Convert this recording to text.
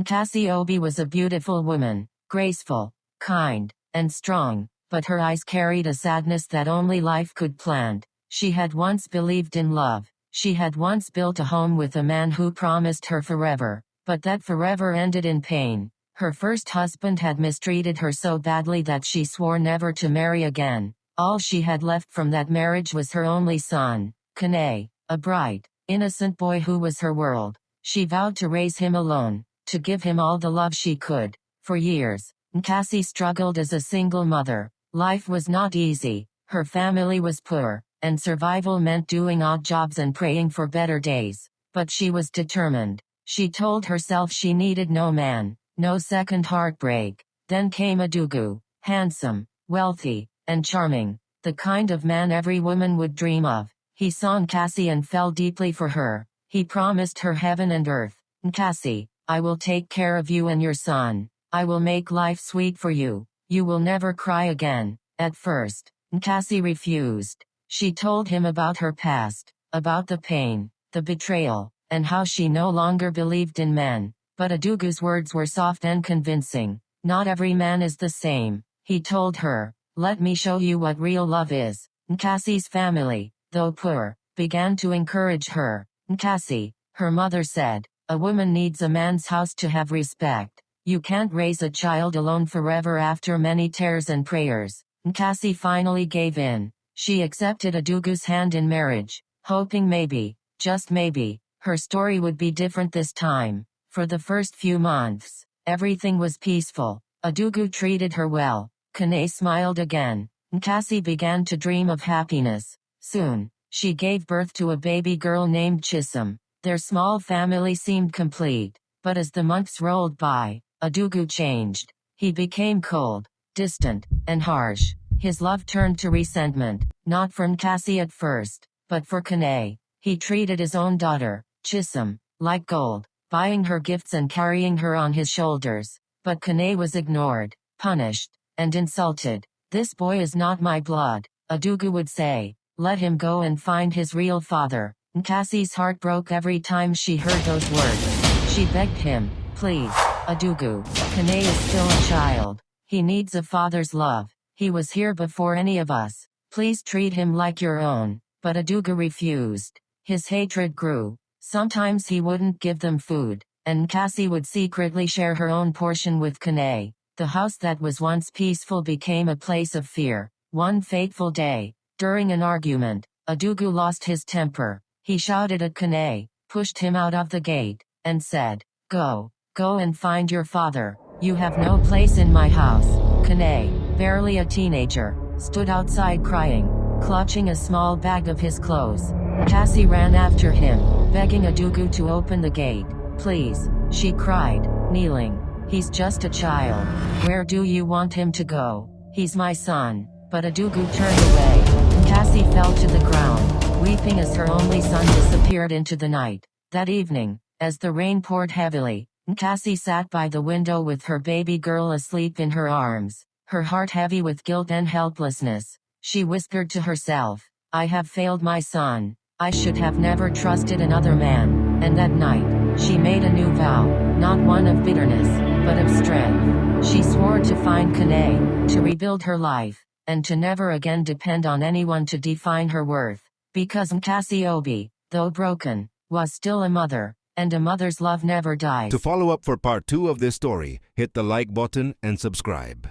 Cassiope was a beautiful woman, graceful, kind, and strong, but her eyes carried a sadness that only life could plant. She had once believed in love. She had once built a home with a man who promised her forever, but that forever ended in pain. Her first husband had mistreated her so badly that she swore never to marry again. All she had left from that marriage was her only son, Kane, a bright, innocent boy who was her world. She vowed to raise him alone, to give him all the love she could. For years, Cassie struggled as a single mother. Life was not easy, her family was poor, and survival meant doing odd jobs and praying for better days. But she was determined. She told herself she needed no man, no second heartbreak. Then came Adugu, handsome, wealthy, and charming, the kind of man every woman would dream of. He saw Cassie and fell deeply for her. He promised her heaven and earth. Cassie, I will take care of you and your son. I will make life sweet for you. You will never cry again. At first, Cassie refused. She told him about her past, about the pain, the betrayal, and how she no longer believed in men. But Adugu's words were soft and convincing. Not every man is the same, he told her. Let me show you what real love is. Cassie's family, though poor, began to encourage her. Cassie, her mother said, a woman needs a man's house to have respect. You can't raise a child alone forever. After many tears and prayers, Cassie finally gave in. She accepted Adugu's hand in marriage, hoping maybe, just maybe, her story would be different this time. For the first few months, everything was peaceful. Adugu treated her well. Kane smiled again. Cassie began to dream of happiness. Soon, she gave birth to a baby girl named Chisom. Their small family seemed complete. But as the months rolled by, Adugu changed. He became cold, distant, and harsh. His love turned to resentment, not from Cassie at first, but for Kane. He treated his own daughter, Chisom, like gold, buying her gifts and carrying her on his shoulders. But Kane was ignored, punished, and insulted. This boy is not my blood, Adugu would say. Let him go and find his real father. Cassie's heart broke every time she heard those words. She begged him, please, Adugu, Kane is still a child. He needs a father's love. He was here before any of us. Please treat him like your own. But Adugu refused. His hatred grew. Sometimes he wouldn't give them food, and Cassie would secretly share her own portion with Kane. The house that was once peaceful became a place of fear. One fateful day, during an argument, Adugu lost his temper. He shouted at Kane, pushed him out of the gate, and said, go and find your father. You have no place in my house. Kane, barely a teenager, stood outside crying, clutching a small bag of his clothes. Cassie ran after him, begging Adugu to open the gate. Please, she cried, kneeling. He's just a child. Where do you want him to go? He's my son. But Adugu turned away. Cassie fell to the ground, weeping as her only son disappeared into the night. That evening, as the rain poured heavily, Cassie sat by the window with her baby girl asleep in her arms, her heart heavy with guilt and helplessness. She whispered to herself, I have failed my son. I should have never trusted another man. And that night, she made a new vow, not one of bitterness, but of strength. She swore to find Kane, to rebuild her life, and to never again depend on anyone to define her worth. Because Cassiope, though broken, was still a mother, and a mother's love never dies. To follow up for part 2 of this story, hit the like button and subscribe.